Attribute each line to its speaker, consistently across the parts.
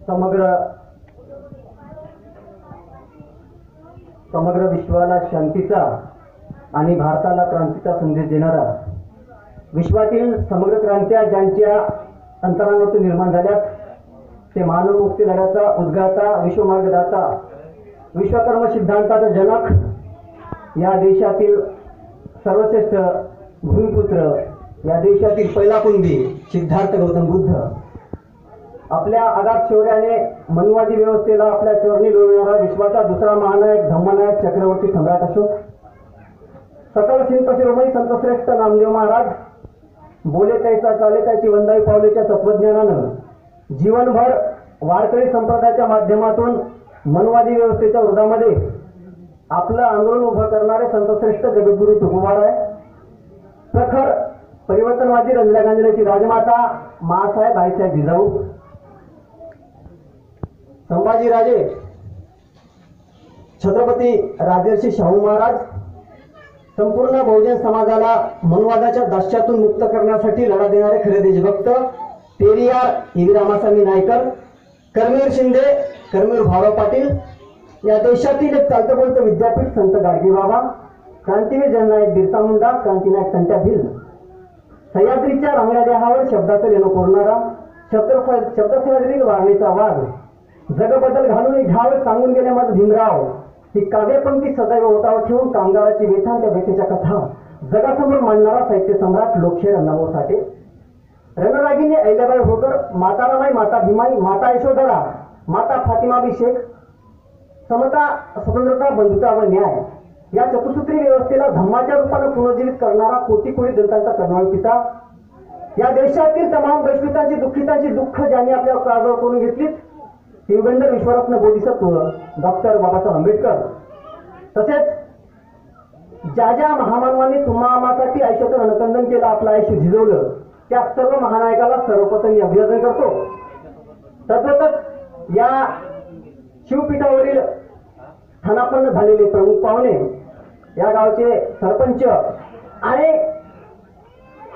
Speaker 1: समग्र विश्वाला शांतीचा आणि भारताला क्रांतीचा संदेश देणारा, विश्वातील समग्र क्रांत्या ज्यांच्या अंतरांगातून निर्माण झाल्यात ते मानव मुक्ती लढ्याचा उद्गाता, विश्वमार्गदाता, विश्वकर्म सिद्धांताचा जनक, या देशातील सर्वश्रेष्ठ भूमिपुत्र, या देशातील पहिला कुणबी सिद्धार्थ गौतम बुद्ध आपल्या आगात शौर्याने मनुवादी व्यवस्थेला आपल्या चरणी लोळविणारा विश्वाचा दुसरा महानायक, धम्मनायक, चक्रवर्ती सम्राट अशोक, सकल संत शिरोमणी संतश्रेष्ठ नामदेव महाराज, बोले तैसा चाले त्याची वंदाई पावलेच्या तत्वज्ञानानं जीवनभर वारकरी संप्रदायाच्या माध्यमातून मनुवादी व्यवस्थेच्या वृद्धामध्ये आपलं आंदोलन उभं करणारे संतश्रेष्ठ जगद्गुरु तुकोबाराय, प्रखर परिवर्तनवादी रंजला गांधीची राजमाता मासाहेब आईसाहेब जिजाऊ, संभाजीराजे छत्रपती राजर्षी शाहू महाराज, संपूर्ण बहुजन समाजाला मनुवादाच्या दास्यातून मुक्त करण्यासाठी लढा देणारे खरे देशभक्त पेरियार ईवी रामासामी नायकर, कर्मवीर शिंदे, कर्मवीर भाऊराव पाटील, या देशातील एक चालतं बोलतं विद्यापीठ संत गाडगे बाबा, क्रांतीवीर जननायक बिरसा मुंडा, क्रांतीनायक संत्या भिल, सह्याद्रीच्या रांगड्या देहावर शब्दाचं लेणं कोरणारा, शब्दसह्याद्रीतील वारणीचा वाघ, जगबदल घालून घ्यावे सांगून गेले माझं भीमराव, ही काव्यपंक्ती सदैव ओटावर ठेवून कामगाराची व्यथा, त्या व्यथेच्या कथा जगासमोर मांडणारा साहित्य सम्राट लोकशाहीर अण्णाभाऊ साठे, रणरागिनी अहिल्याबाई होळकर, माता रमाई, माता भीमाई, माता यशोधरा, माता फातिमाबी शेख, समता, स्वतंत्रता, बंधुता व न्याय, या चतुसूत्री व्यवस्थेला धम्माच्या रूपाने पुनर्जीवित करणारा कोटी कोटी दलितांचा कर्मवीर पिता, या देशातील तमाम वैश्विकांची दुःखितांची दुःख ज्यांनी आपल्या काळजावर करून घेतली, दिवगंधर विश्वरत्न बोधिसत्व डॉक्टर बाबासाहेब आंबेडकर, तसेच ज्या ज्या महामानवांनी तुम्हा आम्हासाठी आयुष्याचं रणकंदन केलं, आपलं आयुष्य झिजवलं, त्या सर्व महानायकाला सर्वप्रथम मी अभिवादन करतो. तद्वतच या शिवपीठावरील स्थानापन्न झालेले प्रमुख पाहुणे, या गावचे सरपंच आणि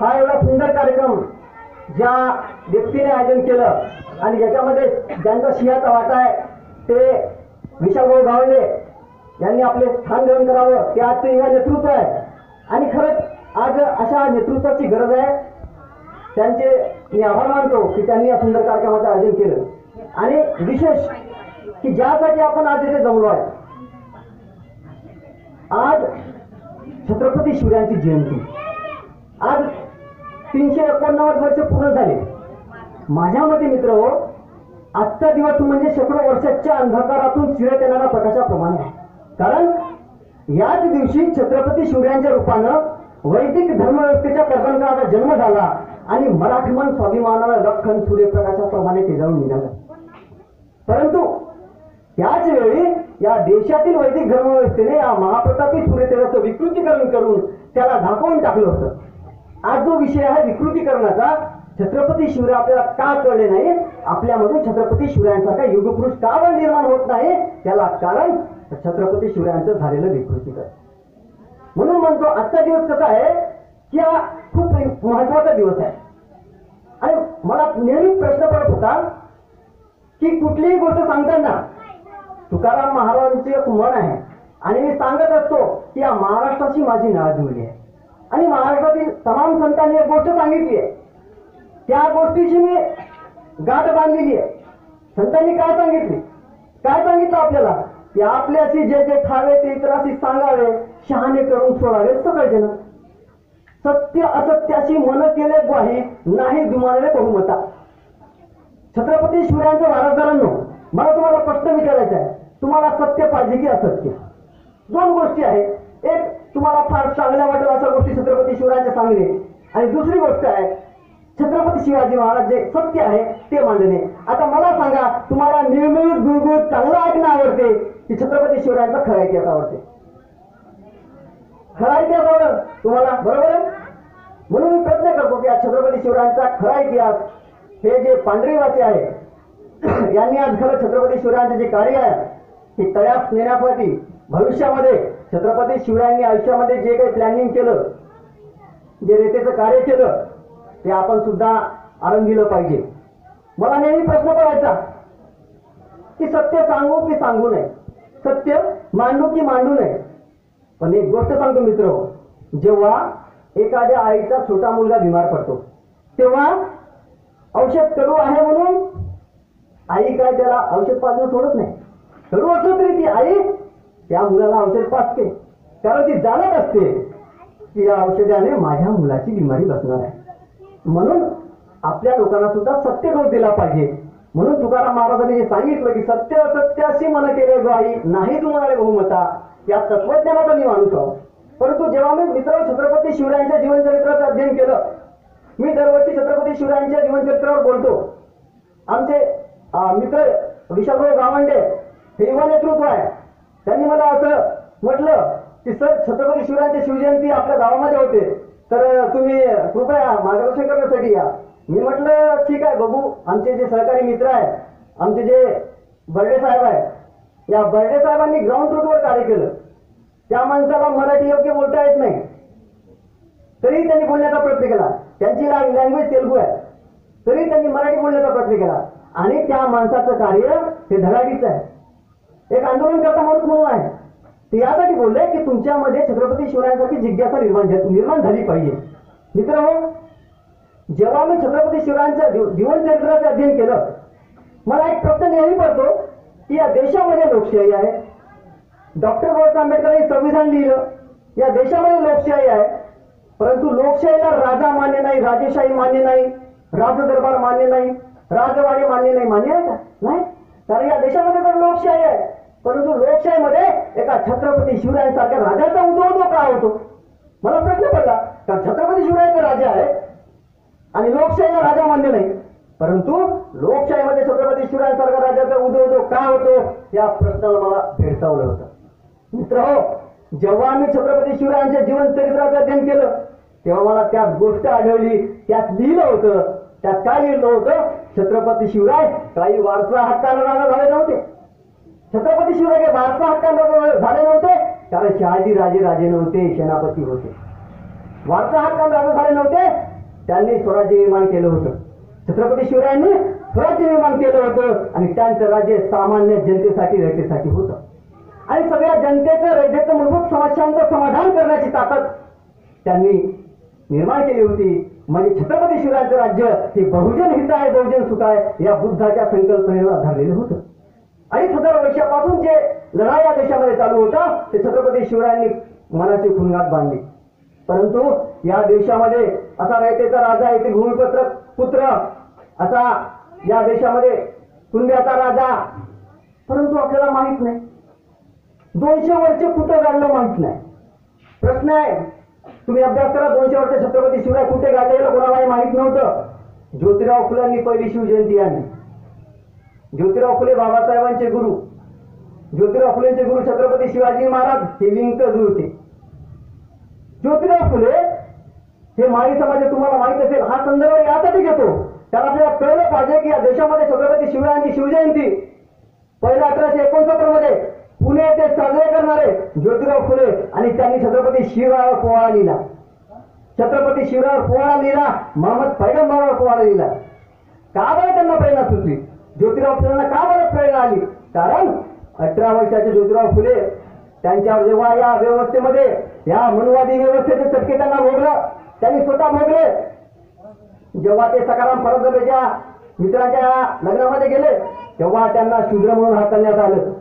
Speaker 1: हा एवढा सुंदर कार्यक्रम ज्या व्यक्तीने आयोजन केलं आणि ज्याच्यामध्ये ज्यांचा सिंहाचा वाटा आहे ते विशालभाऊ गावंडे यांनी आपले स्थान ग्रहण करावं, ते आजचं युवा नेतृत्व आहे आणि खरंच आज अशा नेतृत्वाची गरज आहे. त्यांचे मी आभार मानतो की त्यांनी या सुंदर कार्यक्रमाचं आयोजन केलं आणि विशेष की ज्यासाठी आपण आज इथे जमलो आहे, आज छत्रपती शिवरायांची जयंती, आज 389 वर्ष पूर्ण झाले. माझ्या मते मित्र हो, आजचा दिवस म्हणजे शेकडो वर्षाच्या अंधकारातून चिरत येणाऱ्या प्रकाशाप्रमाणे आहे. कारण याच दिवशी छत्रपती शिवरायांच्या रूपानं वैदिक धर्मव्यवस्थेच्या कर्तनकाराचा जन्म झाला आणि मराठमन स्वाभिमानाला लखन सूर्यप्रकाशाप्रमाणे तेजावून निघाला. परंतु त्याच वेळी या देशातील वैदिक धर्मव्यवस्थेने या महाप्रतापी सूर्यतेजाचं विकृतीकरण करून त्याला ढाकवून टाकलं होतं. आज जो विषय आहे विकृतीकरणाचा, छत्रपती शिवराय आपल्याला का कळले नाही, आपल्यामधून छत्रपती शिवरायांसारखा युगपुरुष का बरं निर्माण होत नाही, त्याला कारण छत्रपती शिवरायांचं झालेलं विकृतीकरण. म्हणून म्हणतो आजचा दिवस कसा आहे की हा खूप महत्वाचा दिवस आहे. आणि मला नेहमी प्रश्न पडत होता की कुठलीही गोष्ट सांगताना तुकाराम महाराजांची एक म्हण आहे आणि मी सांगत असतो की या महाराष्ट्राची माझी नाळ जुळली आहे आणि महाराष्ट्रातील तमाम संतांनी एक गोष्ट सांगितली आहे, त्या गोष्टीची मी गाठ बांधलेली आहे. संतांनी काय सांगितली, काय सांगितलं आपल्याला की आपल्याशी जे जे ठावे ते इतराशी सांगावे, शहाणे करून सोडावे सकळजन, सत्य असत्याशी मन केले ग्वाही, नाही दुमानले बहुमता. छत्रपती शिवरायांच्या वारसदारांनो, मला तुम्हाला प्रश्न विचारायचा आहे, तुम्हाला सत्य पाहिजे की असत्य? दोन गोष्टी आहेत, एक तुम्हाला फार चांगल्या वाटेल अशा गोष्टी छत्रपती शिवरायांच्या सांगणे आणि दुसरी गोष्ट आहे छत्रपती शिवाजी महाराज जे सत्य आहे ते मांडणे. आता मला सांगा, तुम्हाला निर्मित गुळगुळ चांगलं ऐकणं आवडते की छत्रपती शिवरायांचा खरा इतिहास आवडते? खरा इतिहास आवडेल तुम्हाला, बरोबर आहे? म्हणून मी प्रयत्न करतो की छत्रपती शिवरायांचा खरा इतिहास हे जे पांढरीवाचे आहे यांनी आज खरं छत्रपती शिवरायांचे जे कार्य आहे ते तळ्यात नेण्यासाठी भविष्यामध्ये छत्रपती शिवरायांनी आयुष्यामध्ये जे काही प्लॅनिंग केलं, जे रेतेचं कार्य केलं, ते आपण सुद्धा आरंभिलं पाहिजे. मला नेहमी प्रश्न पडायचा की सत्य सांगू की सांगू नये, सत्य मांडू की मांडू नये. पण एक गोष्ट सांगतो मित्र, जेव्हा एखाद्या आईचा छोटा मुलगा बिमार पडतो तेव्हा औषध कडू आहे म्हणून आई काय त्याला औषध पाजणं सोडत नाही. कडू असलं तरी ती आई त्या मुलाला औषध पाजते, कारण ती जाणत असते की या औषधाने माझ्या मुलाची बिमारी बसणार आहे. म्हणून आपल्या लोकांना सुद्धा सत्य डोस दिला पाहिजे. म्हणून तुकाराम महाराजांनी हे सांगितलं की सत्य सत्याशी मन केले गाई, नाही तुम्हाला बहुमता. या तत्वज्ञानाचा मी माणूस आहोत. परंतु जेव्हा मी मित्र छत्रपती शिवरायांच्या जीवनचरित्राचं अध्ययन केलं, मी दरवर्षी छत्रपती शिवरायांच्या जीवनचरित्रावर बोलतो. आमचे मित्र विशालभाऊ गावंडे हे युवा नेतृत्व आहे, त्यांनी मला असं म्हटलं की सर, छत्रपती शिवरायांची शिवजयंती आपल्या गावामध्ये होते, तर तुम्ही कृपया मार्गदर्शन करण्यासाठी या. मी म्हटलं ठीक आहे बघू. आमचे जे सहकारी मित्र आहे, आमचे जे बर्डे साहेब आहे, या बर्डे साहेबांनी ग्राउंड रूटवर कार्य केलं. त्या माणसाला मराठी योग्य बोलता येत नाही, तरी त्यांनी बोलण्याचा प्रयत्न केला. त्यांची लँग्वेज तेलुगू आहे, तरी त्यांनी मराठी बोलण्याचा प्रयत्न केला. आणि त्या माणसाचं कार्य हे धडाडीचं आहे, एक आंदोलन करता माणूस म्हणून आहे. ते यासाठी बोलले की तुमच्यामध्ये छत्रपती शिवरायांसारखी जिज्ञासा निर्माण झाली पाहिजे. मित्रांनो, जेव्हा मी छत्रपती शिवरायांच्या जीवनचरित्राचं अध्ययन केलं, मला एक प्रश्न नेहमी पडतो की या देशामध्ये लोकशाही आहे. डॉक्टर बाबासाहेब आंबेडकरांनी संविधान लिहिलं, या देशामध्ये लोकशाही आहे, परंतु लोकशाहीला राजा मान्य नाही, राजेशाही मान्य नाही, राजदरबार मान्य नाही, राजवाडे मान्य नाही. मान्य आहे का? नाही. कारण या देशामध्ये तर लोकशाही आहे, परंतु लोकशाहीमध्ये एका छत्रपती शिवरायांसारख्या राजाचा उदो का होतो? मला प्रश्न पडला. कारण छत्रपती शिवरायांचा राजा आहे आणि लोकशाहीला राजा मान्य नाही, परंतु लोकशाहीमध्ये छत्रपती शिवरायांसारख्या राजाचा उदो का होतो, या प्रश्नाला मला भेडसावलं होतं. मित्रहो, जेव्हा मी छत्रपती शिवरायांच्या जीवनचरित्राचं अध्ययन केलं, तेव्हा मला त्यात गोष्ट आढळली. त्यात लिहिलं होतं, त्यात काय लिहिलं होतं? छत्रपती शिवराय काही वारसा हक्काला राजा झाले नव्हते. छत्रपती शिवराय काही वारसा हक्काला झाले नव्हते, कारण शहाजी राजे नव्हते, सेनापती होते. वारसा हक्काला राजा झाले नव्हते, त्यांनी स्वराज्य निर्माण केलं होतं. छत्रपती शिवरायांनी स्वराज्य निर्माण केलं होतं आणि त्यांचं राज्य सामान्य जनतेसाठी, रयतेसाठी होतं. आणि सगळ्या जनतेचं, रयतेचं मूलभूत समस्यांचं समाधान करण्याची ताकद त्यांनी निर्माण केली होती. म्हणजे छत्रपती शिवरायांचं राज्य हे बहुजन हित आहे, बहुजन सुख आहे, या बुद्धाच्या संकल्पनेवर आधारलेलं होतं. 2500 वर्षापासून जे लढाई या देशामध्ये चालू होता, ते छत्रपती शिवरायांनी मनाची खुणगाठ बांधली. परंतु या देशामध्ये असा रयतेचा राजा, येथील भूमिपुत्र पुत्र, असा या देशामध्ये कुणब्याचा राजा, परंतु आपल्याला माहित नाही 200 वर्ष कुठं गाडलं माहित नाही. प्रश्न आहे, तुम्ही अभ्यास करा, 200 वर्ष छत्रपती शिवराय कुठे गाडलेलं कोणालाही माहित नव्हतं. ज्योतिराव फुलेंनी पहिली शिवजयंती आणली. ज्योतिराव फुले बाबासाहेबांचे गुरु, ज्योतिराव फुलेंचे गुरु छत्रपती शिवाजी महाराज, हे लिंक जुळते. ज्योतिराव फुले हे माळी समाज, तुम्हाला माहित असेल, हा संदर्भ यासाठी घेतो कारण आपल्याला कळलं पाहिजे की या देशामध्ये छत्रपती शिवरायांची शिवजयंती पहिल्या 1869 मध्ये पुणे येथे साजरे करणारे ज्योतिराव फुले, आणि त्यांनी छत्रपती शिवरायावर पोवाडा लिहिला. छत्रपती शिवरायावर पोवाडा लिहिला, महम्मद पैगंबरावर पोवाडा लिहिला. का बरं त्यांना प्रेरणा सुचली? ज्योतिराव फुलेंना का बरं प्रेरणा आली? कारण 18 वर्षाचे ज्योतिराव फुले, त्यांच्यावर जेव्हा या व्यवस्थेमध्ये, या मनुवादी व्यवस्थेचे चटके त्यांना भोगलं, त्यांनी स्वतः भोगले. जेव्हा ते सकाराम परंपरेच्या मित्रांच्या लग्नामध्ये गेले, तेव्हा त्यांना शूद्र म्हणून हाकलण्यात आलं,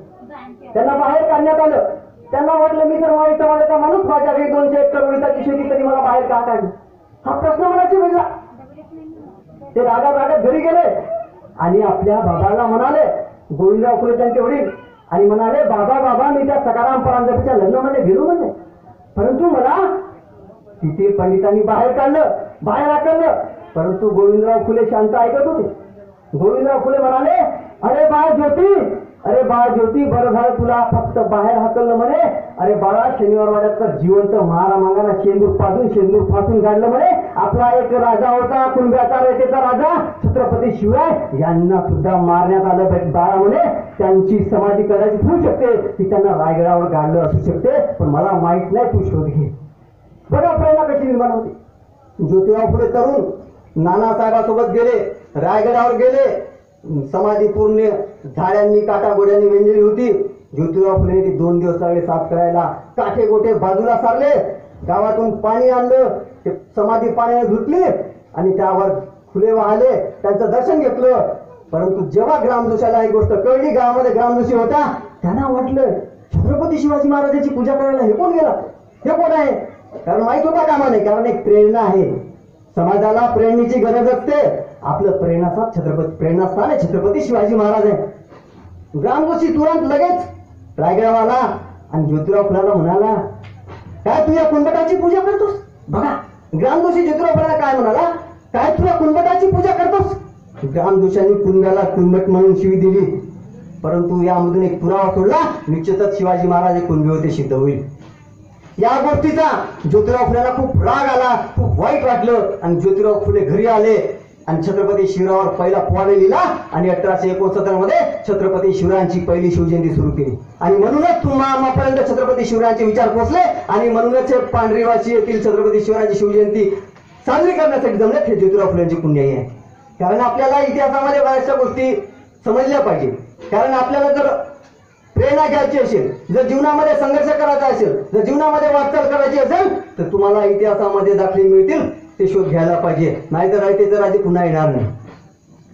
Speaker 1: त्यांना बाहेर काढण्यात आलं. त्यांना वाटलं मी तर माळी समाजाचा माणूस, माझ्या घरी 200 एकर उडीसाची शेती, तरी मला बाहेर का काढलं? हा प्रश्न मनाशी मिळला. ते रागात घरी गेले आणि आपल्या बाबाला म्हणाले, गोविंदराव फुले त्यांचे वडील, आणि म्हणाले, बाबा मी त्या सकाराम परांजपेच्या लग्नामध्ये गेलो म्हणले, परंतु मला तिथे पंडितांनी बाहेर काढलं, बाहेर हाकललं. परंतु गोविंदराव फुले शांत ऐकत होते. गोविंदराव फुले म्हणाले, अरे बाळ ज्योती, बरं झालं तुला फक्त बाहेर हाकललं म्हणे. अरे बाळा, शनिवार वाड्यात तर जिवंत महारामांना शेंदूर फासून काढलं म्हणे. आपला एक राजा होता, कुणब्याचा, रयतेचा राजा छत्रपती शिवराय, यांना सुद्धा मारण्यात आलं बाळा म्हणे. त्यांची समाधी कदाचित होऊ शकते की त्यांना रायगडावर काढलं असू शकते, पण मला माहित नाही, तू शोध घे. बघा प्रेरणा कशी निर्माण होती. ज्योतिराव फुले तरुण नानासाहेबांसोबत गेले, रायगडावर गेले. समाधी पूर्ण झाडांनी काटागोड्यांनी वेंढलेली होती. ज्योतिराव फुले ती 2 दिवस लागले साफ करायला. काठे गोटे बाजूला सारले, गावातून पाणी आणलं, ते समाधी पाण्याने धुतली आणि त्यावर फुले वाहले, त्यांचं दर्शन घेतलं. परंतु जेव्हा ग्रामदोषाला ही गोष्ट कळली, गावामध्ये ग्रामदोषी होता, त्यांना वाटलं छत्रपती शिवाजी महाराजांची पूजा करायला हे कोण गेला, हे कोण आहे. कारण माहित होता कामा नाही, कारण एक प्रेरणा आहे. समाजाला प्रेरणेची गरज असते. आपलं प्रेरणास्थान आहे छत्रपती शिवाजी महाराज आहे. ग्रामदोषी तुरंत लगेच रायगडवाला आणि ज्योतिराव फुलाला म्हणाला, काय तू या कुंभटाची पूजा करतोस. बघा ग्रामदोषी ज्योतिराव फुलाला काय म्हणाला, काय तू या कुंभटाची पूजा करतोस. ग्रामदोषांनी कुंभाला कुंभट म्हणून शिवी दिली. परंतु यामधून एक पुरावा सोडला, निश्चितच शिवाजी महाराज हे कुंभी होते सिद्ध होईल. या गोष्टीचा ज्योतिराव फुलेला खूप राग आला, खूप वाईट वाटलं आणि ज्योतिराव फुले घरी आले आणि छत्रपती शिवरायावर पहिला पोवाडा लिहिला आणि 1869 मध्ये छत्रपती शिवरायांची पहिली शिवजयंती सुरू केली. आणि म्हणूनच तुम्हापर्यंत छत्रपती शिवरायांचे विचार पोहोचले आणि म्हणूनच पांढरीवाशी येथील छत्रपती शिवरायांची शिवजयंती साजरी करण्यासाठी जमले हे ज्योतिराव फुलेंची पुण्याई आहे. कारण आपल्याला इतिहासामध्ये बऱ्याचशा गोष्टी समजल्या पाहिजे. कारण आपल्याला जर प्रेरणा घ्यायची असेल, जर जीवनामध्ये संघर्ष करायचा असेल, जर जीवनामध्ये वाटचाल करायची असेल, तर तुम्हाला इतिहासामध्ये दाखले मिळतील, ते शोध घ्यायला पाहिजे. नाहीतर रायतेचं राज्य पुन्हा येणार नाही.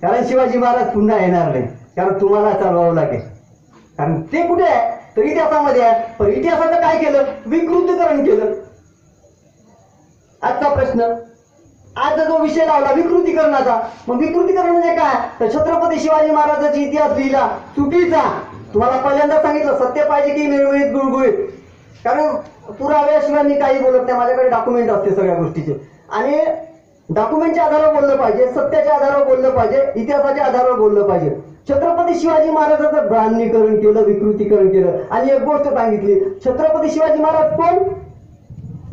Speaker 1: कारण शिवाजी महाराज पुन्हा येणार नाही, कारण तुम्हाला चालवावं लागेल. कारण ते कुठे आहे तर इतिहासामध्ये आहे. पण इतिहासाचं काय केलं, विकृतीकरण केलं. आजचा प्रश्न, आज जो विषय लावला विकृतीकरणाचा, मग विकृतीकरण म्हणजे काय, तर छत्रपती शिवाजी महाराजांचा इतिहास लिहिला चुकीचा. तुम्हाला पहिल्यांदा सांगितलं सत्य पाहिजे की निर्मित गुळगुळीत. कारण पुराव्याशिवाय मी काही बोलत नाही, माझ्याकडे डॉक्युमेंट असते सगळ्या गोष्टीचे. आणि डॉक्युमेंटच्या आधारावर बोललं पाहिजे, सत्याच्या आधारावर बोललं पाहिजे, इतिहासाच्या आधारावर बोललं पाहिजे. छत्रपती शिवाजी महाराजांचं ब्राह्मणीकरण केलं, विकृतीकरण केलं. आणि एक गोष्ट सांगितली, छत्रपती शिवाजी महाराज कोण,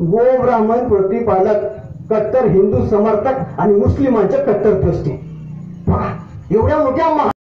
Speaker 1: गो ब्राह्मण प्रतिपालक, कट्टर हिंदू समर्थक आणि मुस्लिमांचे कट्टर ट्रस्टी. एवढ्या मोठ्या